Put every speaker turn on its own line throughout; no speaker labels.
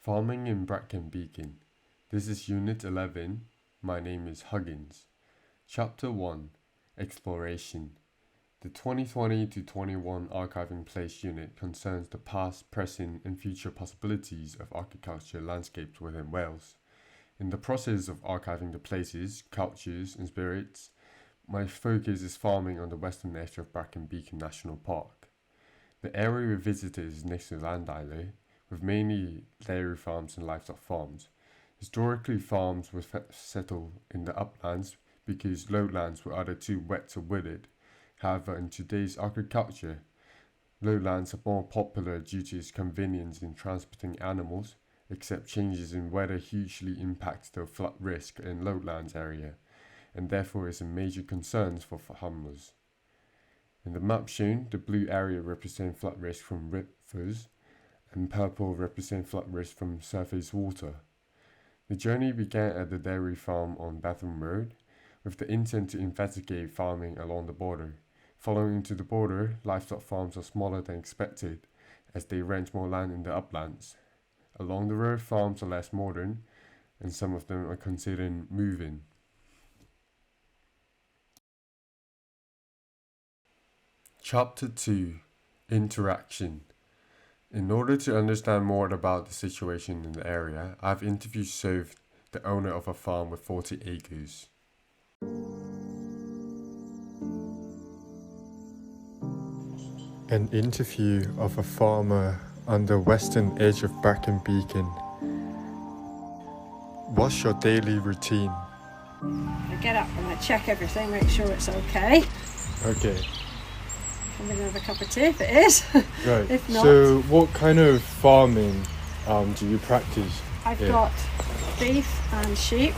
Farming in Bracken Beacon. This is Unit 11. My name is Huggins. Chapter 1. Exploration. The 2020 to 21 Archiving Place unit concerns the past, present and future possibilities of agriculture landscapes within Wales. In the process of archiving the places, cultures and spirits, my focus is farming on the western edge of Bracken Beacon National Park. The area we visited is next to Landisle, with mainly dairy farms and livestock farms. Historically, farms were settled in the uplands because lowlands were either too wet or wooded. However, in today's agriculture, lowlands are more popular due to its convenience in transporting animals, except changes in weather hugely impact the flood risk in lowlands area, and therefore is a major concern for farmers. In the map shown, the blue area represents flood risk from rivers, and purple represents flood risk from surface water. The journey began at the dairy farm on Batham Road, with the intent to investigate farming along the border. Following to the border, livestock farms are smaller than expected, as they rent more land in the uplands. Along the road, farms are less modern, and some of them are considered moving. Chapter 2. Interaction. In order to understand more about the situation in the area, I've interviewed Soph, the owner of a farm with 40 acres. An interview of a farmer on the western edge of Bracken Beacon. What's your daily routine?
I get up and I check everything, make sure it's okay.
Okay.
I'm going to have a cup of tea if it is.
Right.
If not,
so what kind of farming do you practice?
I've got beef and sheep.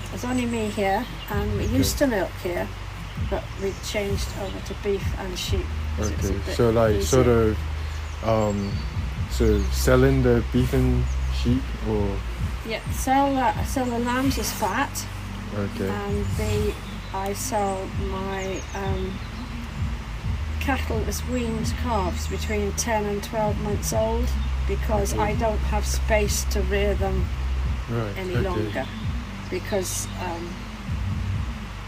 There's only me here, and we used to milk here, but we changed over to beef and sheep.
Okay, so like easier. Sort of, so selling the beef and sheep, or? Yeah,
sell the lambs as fat.
Okay.
And I sell my cattle as weaned calves between 10 and 12 months old, because I don't have space to rear them any longer, because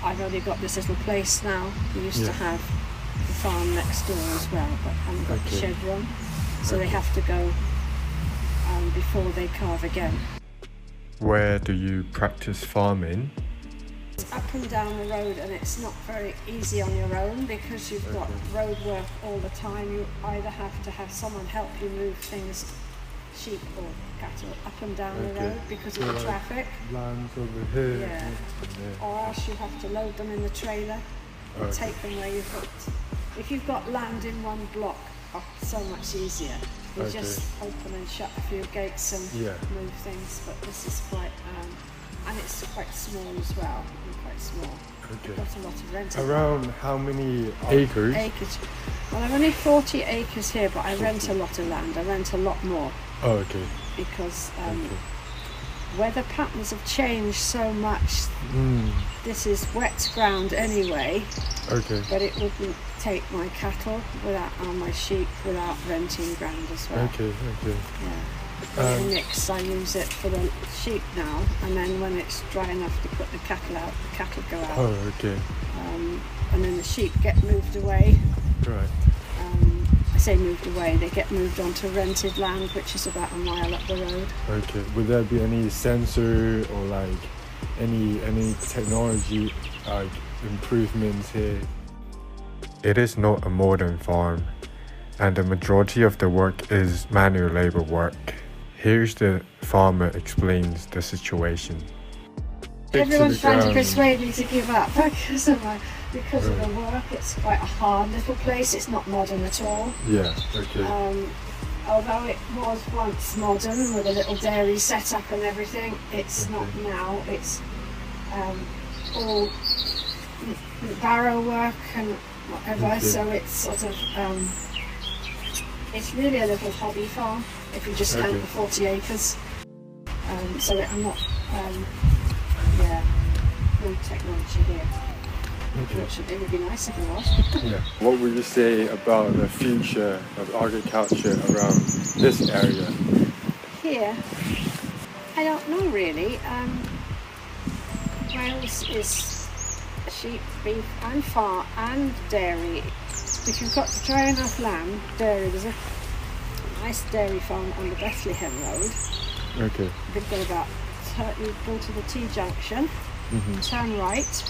I've only got this little place now. We used to have the farm next door as well, but I haven't got the shed run, so they have to go before they calve again.
Where do you practice farming?
It's up and down the road, and it's not very easy on your own because you've got road work all the time. You either have to have someone help you move things, sheep or cattle, up and down the road because of the traffic.
Lands over here.
Or else you have to load them in the trailer and take them where you've got. If you've got land in one block, it's so much easier. You just open and shut a few gates and move things, but this is quite, and it's quite small as well. Quite small. We've got a lot of rent.
Around how many acres?
Acres. Well, I've only 40 acres here, but I rent a lot of land. I rent a lot more.
Oh, okay.
Because weather patterns have changed so much. This is wet ground anyway.
Okay.
But it wouldn't take my cattle and my sheep without renting ground as well.
Okay.
Yeah. In the mix, I use it for the sheep now, and then when it's dry enough to put the cattle out, the cattle go out.
Oh, okay.
And then the sheep get moved away.
Right.
I say moved away, they get moved onto rented land, which is about a mile up the road.
Okay. Would there be any sensor or like any technology like improvements here? It is not a modern farm, and the majority of the work is manual labor work. Here's the farmer explains the situation.
Everyone's trying to persuade me to give up because of the work. It's quite a hard little place. It's not modern at all.
Yeah, okay.
Although it was once modern with a little dairy set up and everything, it's not now. It's all barrow work and whatever, so it's sort of it's really a little hobby farm if you just count the 40 acres. So I'm not no technology here. Unfortunately, it would be nice if it was.
What would you say about the future of agriculture around this area?
here, I don't know really. Wales is sheep, beef and farm and dairy. If you've got dry enough land, dairy, there's a nice dairy farm on the Bethlehem Road.
Okay.
They've got about, you go to the T-junction, turn right,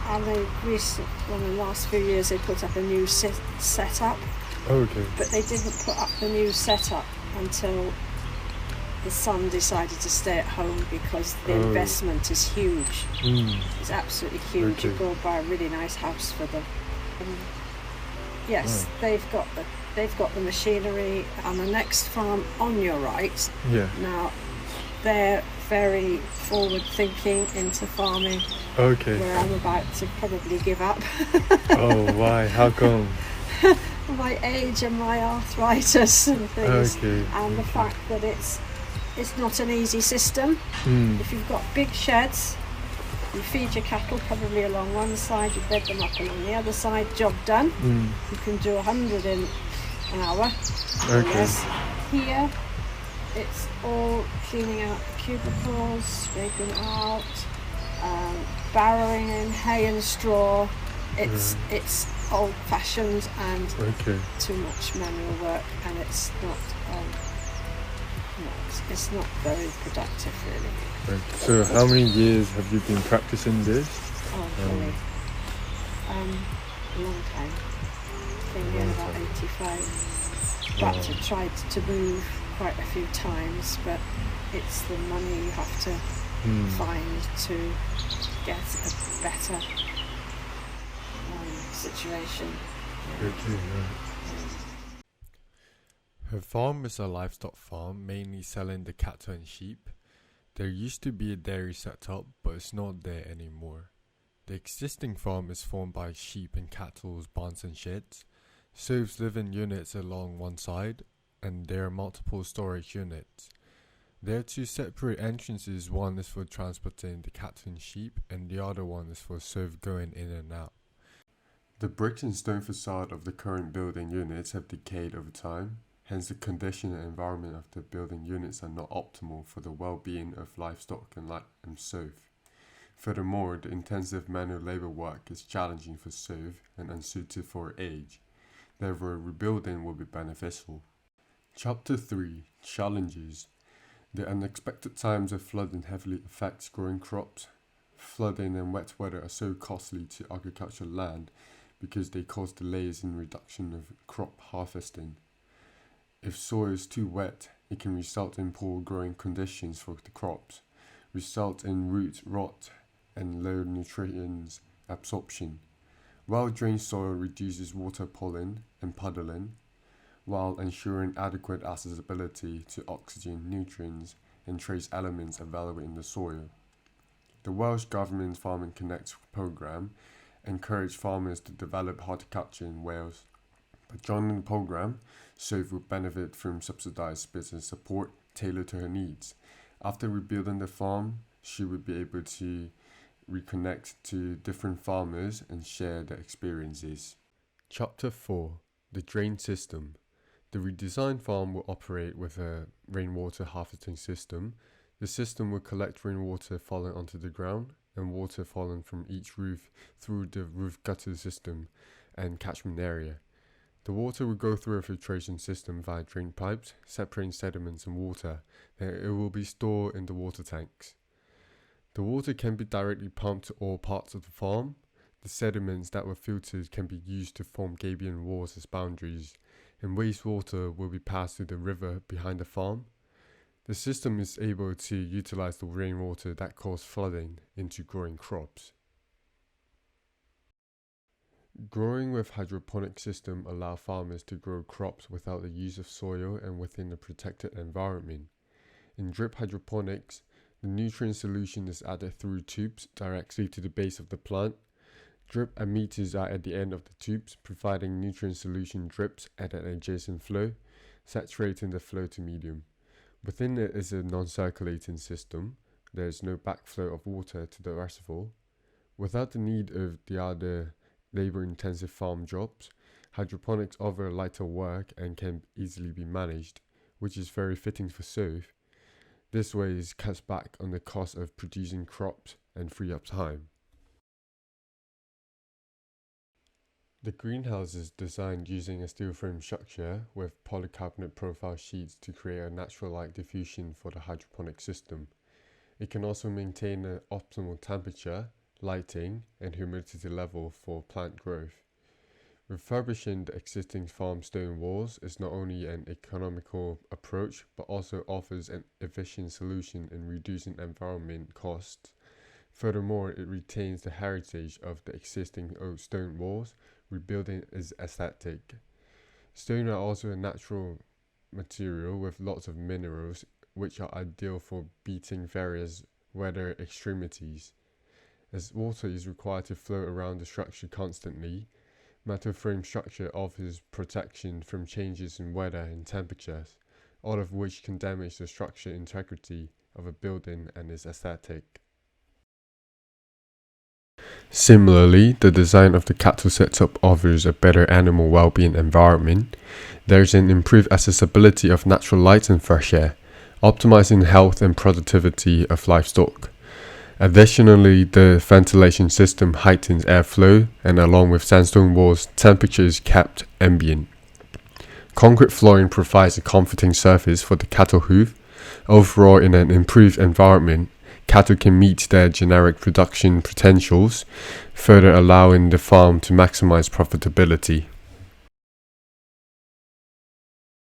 and they in the last few years they put up a new setup.
Okay.
But they didn't put up the new setup until the son decided to stay at home because the investment is huge. It's absolutely huge.
Okay.
You go buy a really nice house for them. Yes, they've got the machinery. And the next farm on your right.
Yeah.
Now, they're very forward thinking into farming.
Okay.
Where I'm about to probably give up.
Oh, why? How come?
My age and my arthritis and things,
Okay.
and the fact that it's not an easy system. If you've got big sheds, you feed your cattle probably along one side, you bed them up along the other side, job done. You can do 100 in an hour.
Okay.
Yes. Here, it's all cleaning out the cubicles, scraping out, barrowing in hay and straw. It's old-fashioned and too much manual work, and it's not very productive really.
Right. So how many years have you been practicing this?
Really. A long time. Been here about 85. But I tried to move quite a few times, but it's the money you have to find to get a better situation.
Okay, Her farm is a livestock farm, mainly selling the cattle and sheep. There used to be a dairy set up, but it's not there anymore. The existing farm is formed by sheep and cattle, barns and sheds. Serves live in units along one side, and there are multiple storage units. There are two separate entrances, one is for transporting the cattle and sheep, and the other one is for serve going in and out. The brick and stone facade of the current building units have decayed over time, hence the condition and environment of the building units are not optimal for the well-being of livestock and serve. Furthermore, the intensive manual labour work is challenging for serve and unsuited for age. Therefore, rebuilding will be beneficial. Chapter 3: Challenges. The unexpected times of flooding heavily affects growing crops. Flooding and wet weather are so costly to agricultural land because they cause delays in reduction of crop harvesting. If soil is too wet, it can result in poor growing conditions for the crops, result in root rot and low nutrients absorption. Well-drained soil reduces water pooling and puddling, while ensuring adequate accessibility to oxygen, nutrients, and trace elements available in the soil. The Welsh Government's Farming Connect programme encouraged farmers to develop horticulture in Wales. By joining the programme, Soph would benefit from subsidised business support tailored to her needs. After rebuilding the farm, she would be able to reconnect to different farmers and share their experiences. Chapter 4: The Drain System. The redesigned farm will operate with a rainwater harvesting system. The system will collect rainwater falling onto the ground and water falling from each roof through the roof gutter system and catchment area. The water will go through a filtration system via drain pipes, separating sediments and water, and it will be stored in the water tanks. The water can be directly pumped to all parts of the farm. The sediments that were filtered can be used to form gabion walls as boundaries, and wastewater will be passed to the river behind the farm. The system is able to utilize the rainwater that caused flooding into growing crops. Growing with hydroponic system allow farmers to grow crops without the use of soil and within a protected environment. In drip hydroponics, the nutrient solution is added through tubes directly to the base of the plant. Drip emitters are at the end of the tubes, providing nutrient solution drips at an adjacent flow, saturating the flow to medium. Within it is a non-circulating system. There is no backflow of water to the reservoir. Without the need of the other labor-intensive farm jobs, hydroponics offer lighter work and can easily be managed. which is very fitting for surf. This way it cuts back on the cost of producing crops and free up time. The greenhouse is designed using a steel frame structure with polycarbonate profile sheets to create a natural light diffusion for the hydroponic system. It can also maintain an optimal temperature, lighting, and humidity level for plant growth. Refurbishing the existing farm stone walls is not only an economical approach, but also offers an efficient solution in reducing environment costs. Furthermore, it retains the heritage of the existing old stone walls. Rebuilding is aesthetic. Stone are also a natural material with lots of minerals, which are ideal for beating various weather extremities. As water is required to flow around the structure constantly, metal frame structure offers protection from changes in weather and temperatures, all of which can damage the structural integrity of a building and its aesthetic. Similarly, the design of the cattle setup offers a better animal well-being environment. There is an improved accessibility of natural light and fresh air, optimizing health and productivity of livestock. Additionally, the ventilation system heightens airflow, and along with sandstone walls, temperature is kept ambient. Concrete flooring provides a comforting surface for the cattle hoof. Overall, in an improved environment, cattle can meet their generic production potentials, further allowing the farm to maximize profitability.